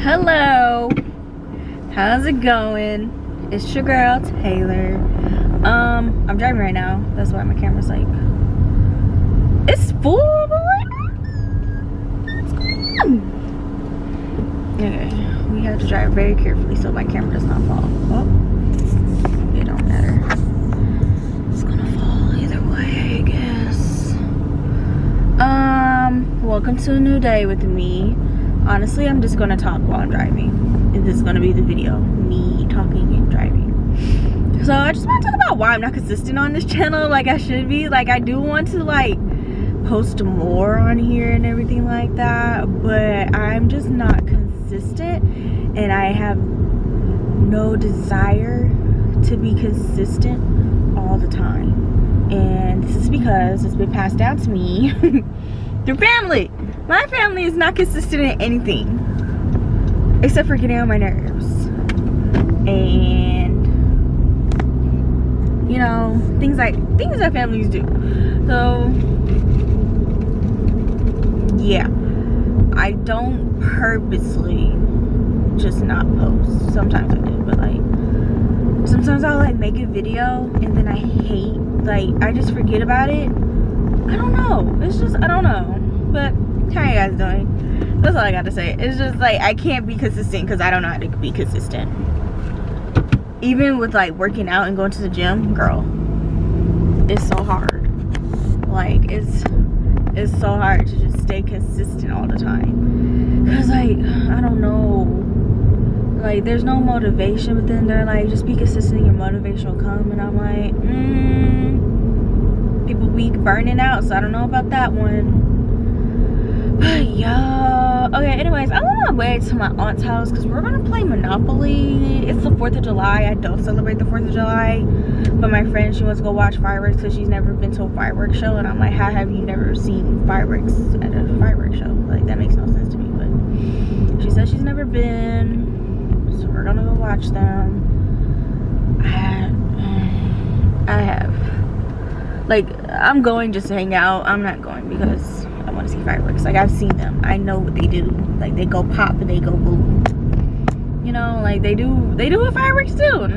Hello, how's it going? It's your girl Taylor. I'm driving right now. That's why my camera's like, it's full, but like, what's going on? Okay, we have to drive very carefully so my camera does not fall. Oh, it don't matter. It's gonna fall either way, I guess. Welcome to a new day with me. Honestly, I'm just gonna talk while I'm driving. And this is gonna be the video, me talking and driving. So I just want to talk about why I'm not consistent on this channel like I should be. Like, I do want to like post more on here and everything like that, but I'm just not consistent, and I have no desire to be consistent all the time. And this is because it's been passed down to me through family. My family is not consistent in anything except for getting on my nerves and, you know, things that families do. So yeah, I don't purposely just not post. Sometimes I do, but like sometimes I'll like make a video and then I hate, like, I just forget about it. I don't know, it's just, I don't know. But how you guys doing? That's all I got to say. It's just like I can't be consistent because I don't know how to be consistent. Even with like working out and going to the gym, girl, it's so hard. Like it's so hard to just stay consistent all the time. Cause like, I don't know, like there's no motivation within there. Like, just be consistent and your motivation will come. And I'm like, people be burning out, so I don't know about that one. Yeah. Okay, anyways, I'm on my way to my aunt's house because we're gonna play Monopoly. It's the 4th of July. I don't celebrate the 4th of July, but my friend, she wants to go watch fireworks because she's never been to a fireworks show, and I'm like, how have you never seen fireworks at a fireworks show? Like, that makes no sense to me. But she says she's never been, so we're gonna go watch them. I have, like, I'm going just to hang out. I'm not going because I want to see fireworks. Like, I've seen them. I know what they do. Like, they go pop and they go boom. You know, like they do with fireworks too.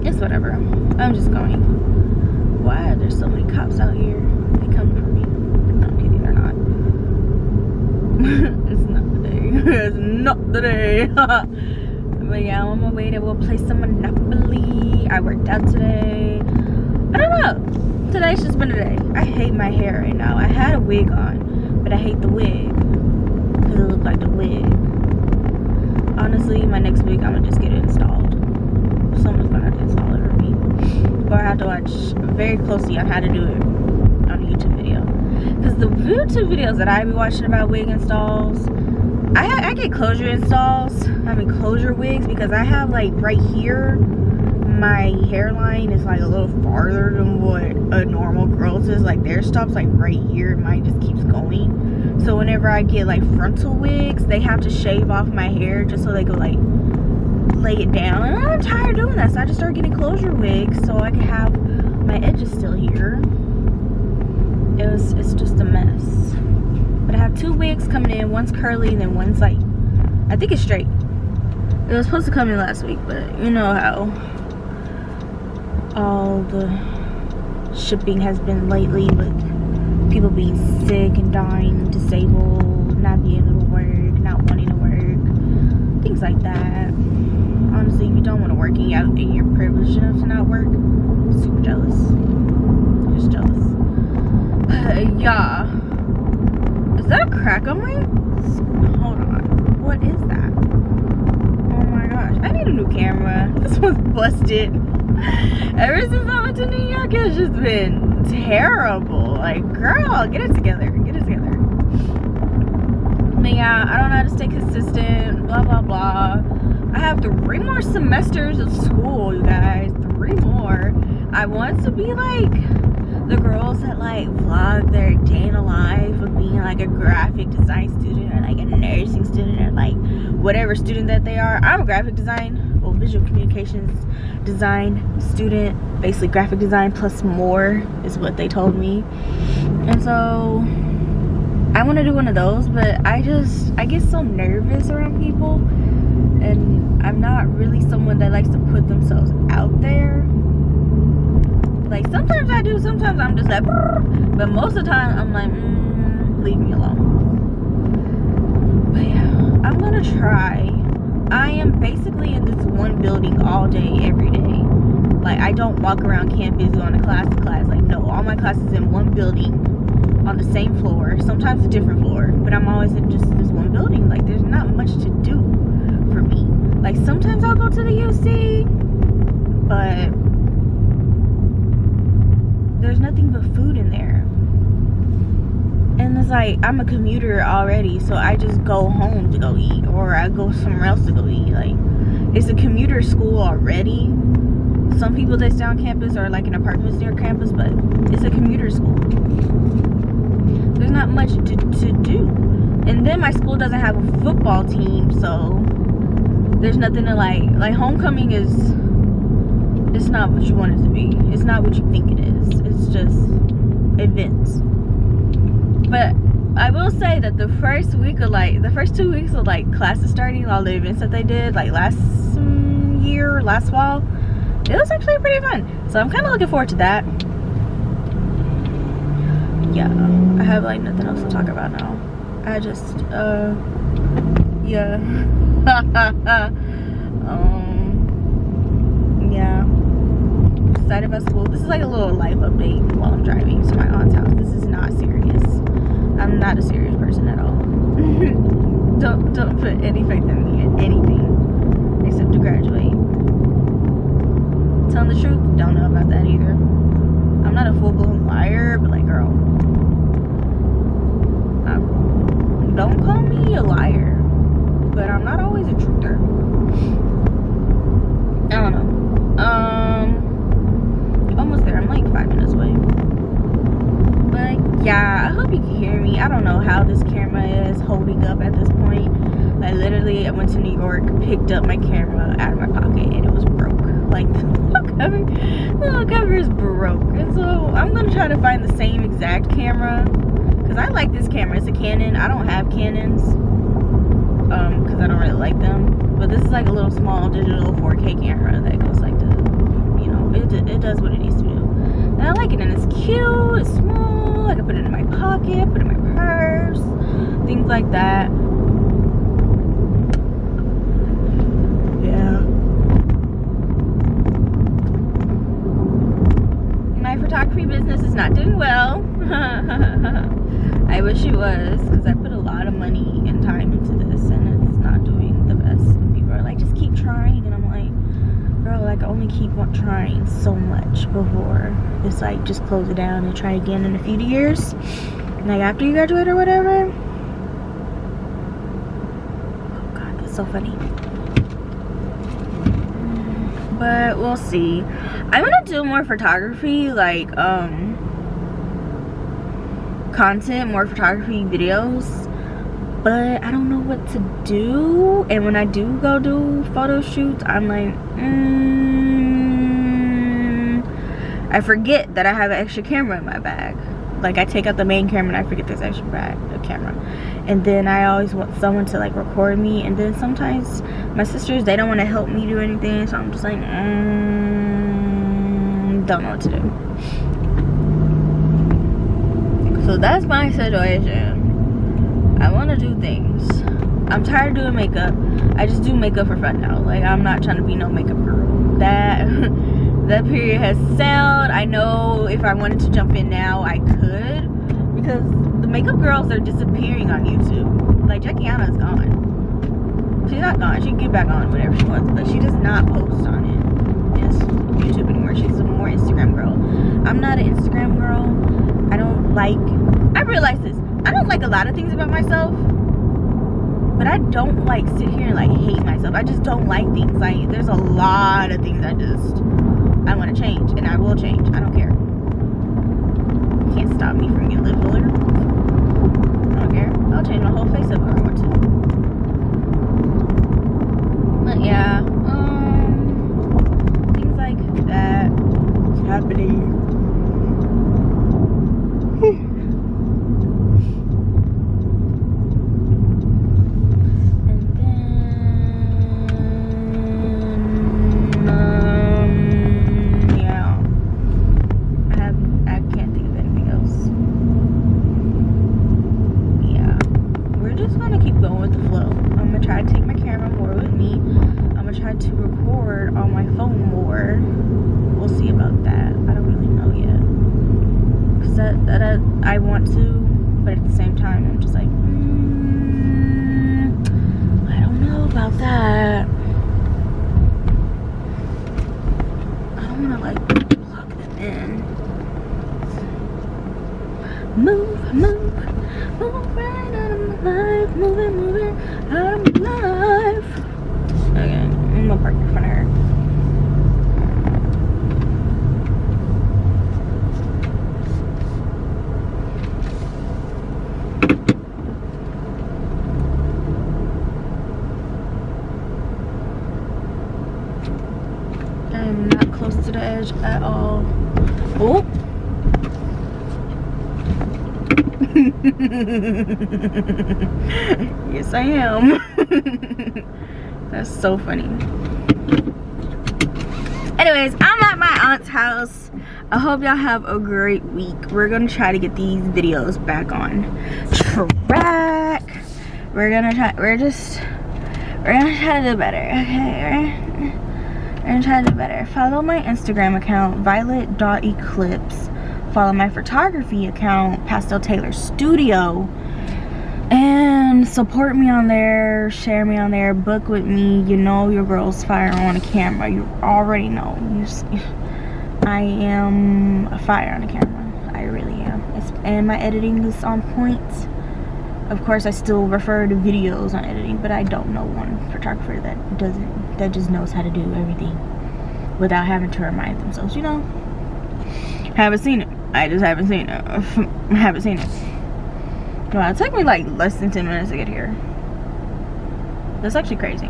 It's whatever. I'm just going. Why are there so many cops out here? They coming for me. No, I'm kidding, they're not. It's not the day. It's not the day. But yeah, I'm on my way to go play some Monopoly. I worked out today. I don't know. Today's just been a day. I hate my hair right now. I had a wig on, but I hate the wig because it looked like the wig. Honestly, my next wig, I'm gonna just get it installed. Someone's gonna have to install it for me, or I have to watch very closely on how to do it on a YouTube video. Because the YouTube videos that I be watching about wig installs, I get closure installs. I mean closure wigs, because I have like right here, my hairline is like a little farther than what a normal girl's is. Like, theirs stops like right here, mine just keeps going. So whenever I get like frontal wigs, they have to shave off my hair just so they could like lay it down, and I'm tired of doing that, so I just started getting closure wigs so I can have my edges still here. It's just a mess. But I have 2 wigs coming in. One's curly and then one's like, I think it's straight. It was supposed to come in last week, but you know how all the shipping has been lately with people being sick and dying, disabled, not being able to work, not wanting to work, things like that. Honestly, if you don't want to work and you're privileged enough to not work, I'm super jealous. Just jealous. Yeah. Is that a crack on my... Hold on. What is that? Oh my gosh. I need a new camera. This one's busted. Ever since I went to New York, it's just been terrible. Like, girl, get it together. Get it together. But yeah, I don't know how to stay consistent. Blah, blah, blah. I have 3 more semesters of school, you guys. 3 more. I want to be like the girls that like vlog their day in the life of being like a graphic design student or like a nursing student or like whatever student that they are. I'm a graphic design, well, visual communications design student, basically graphic design plus more is what they told me. And so I want to do one of those, but I get so nervous around people, and I'm not really someone that likes to put themselves out there. Like, sometimes I do, sometimes I'm just like, but most of the time I'm like, leave me alone. But yeah, I'm gonna try. I am basically in this one building all day, every day. Like, I don't walk around campus going to class to class. Like, no, all my classes in one building on the same floor, sometimes a different floor, but I'm always in just this one building. Like, there's not much to do for me. Like, sometimes I'll go to the UC, but there's nothing but food in there. And it's like, I'm a commuter already, so I just go home to go eat, or I go somewhere else to go eat. Like, it's a commuter school already. Some people that stay on campus are like in apartments near campus, but it's a commuter school. There's not much to do. And then my school doesn't have a football team, so there's nothing to like homecoming is, it's not what you want it to be. It's not what you think it is. It's just events. But I will say that the first 2 weeks of like classes starting, all the events that they did like last fall, it was actually pretty fun. So I'm kind of looking forward to that. Yeah, I have like nothing else to talk about now. I just yeah. Yeah. Excited about school. This is like a little life update while I'm driving to my aunt's house. This is not serious. I'm not a serious person at all. Don't put any faith in me in anything except to graduate. Telling the truth, don't know about that either. I'm not a full-blown liar, but like, girl, don't call me a liar, but I'm not always a truther. I don't know. Almost there. I'm like 5 minutes away. But yeah, I hope you can hear me. I don't know how this camera is holding up at this point. I went to New York, picked up my camera out of my pocket, and it was broke. Like, the little cover is broke. And so I'm gonna try to find the same exact camera, because I like this camera. It's a Canon. I don't have Canons because I don't really like them, but this is like a little small digital 4K camera that goes like to, you know, it does what it needs to do, and I like it. And it's cute, it's small, I can put it in my pocket, put it in my purse, things like that. Yeah, my photography business is not doing well. I wish it was, because I put a lot of money and time into this, and it's not doing the best. And people are like, just keep trying, and I'm like, girl, like, I only keep on trying so much before it's like, just close it down and try again in a few years, like after you graduate or whatever. Oh god, that's so funny. But we'll see. I'm gonna do more photography, like content, more photography videos, but I don't know what to do. And when I do go do photo shoots, I'm like, I forget that I have an extra camera in my bag. Like, I take out the main camera and I forget there's an extra camera, and then I always want someone to like record me, and then sometimes my sisters, they don't want to help me do anything, so I'm just like, don't know what to do. So that's my situation. I want to do things. I'm tired of doing makeup. I just do makeup for fun now. Like, I'm not trying to be no makeup girl. That period has sailed. I know if I wanted to jump in now, I could, because the makeup girls are disappearing on YouTube. Like, Jackie Anna's gone. She's not gone. She can get back on whenever she wants, but she does not post on YouTube anymore. She's a more Instagram girl. I'm not an Instagram girl. I realize this, I don't like a lot of things about myself, but I don't like sit here and like hate myself. I just don't like things. Like, there's a lot of things I want to change, and I will change. I don't care. You can't stop me from getting littler. I don't care. I'll change my whole face up if I want to. But yeah, things like that is happening. gonna try to take my camera more with me. I'm gonna try to record on my phone more. We'll see about that. I don't really know yet. Cause that I want to, but at the same time, I'm just like, I don't know about that. I don't wanna like block them in. Move right out of my life. Move it out of my life. Okay, I'm gonna park in front of her. I'm not close to the edge at all. Oh. Yes, I am. That's so funny. Anyways, I'm at my aunt's house. I hope y'all have a great week. We're gonna try to get these videos back on track. We're gonna try to do better. Okay, we're gonna try to do better. Follow my Instagram account, violet.eclipse. Follow my photography account, Pastel Taylor Studio, and support me on there, share me on there, book with me. You know your girl's fire on a camera. You already know. I am a fire on a camera. I really am. And my editing is on point. Of course, I still refer to videos on editing, but I don't know one photographer that just knows how to do everything without having to remind themselves, you know. Haven't seen it. I just haven't seen it. Haven't seen it. Well, it took me like less than 10 minutes to get here. That's actually crazy.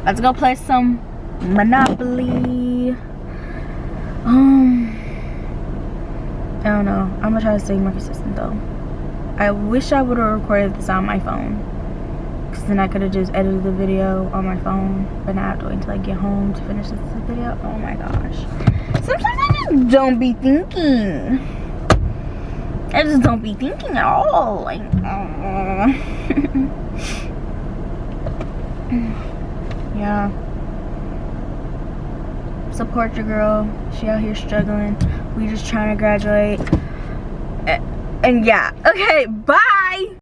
Let's go play some Monopoly. I don't know. I'm gonna try to stay more consistent though. I wish I would have recorded this on my phone, because then I could have just edited the video on my phone, but now I have to wait until I get home to finish this video. Oh my gosh. Sometimes I just don't be thinking. I just don't be thinking at all. Like, yeah. Support your girl. She out here struggling. We just trying to graduate. And yeah. Okay, bye.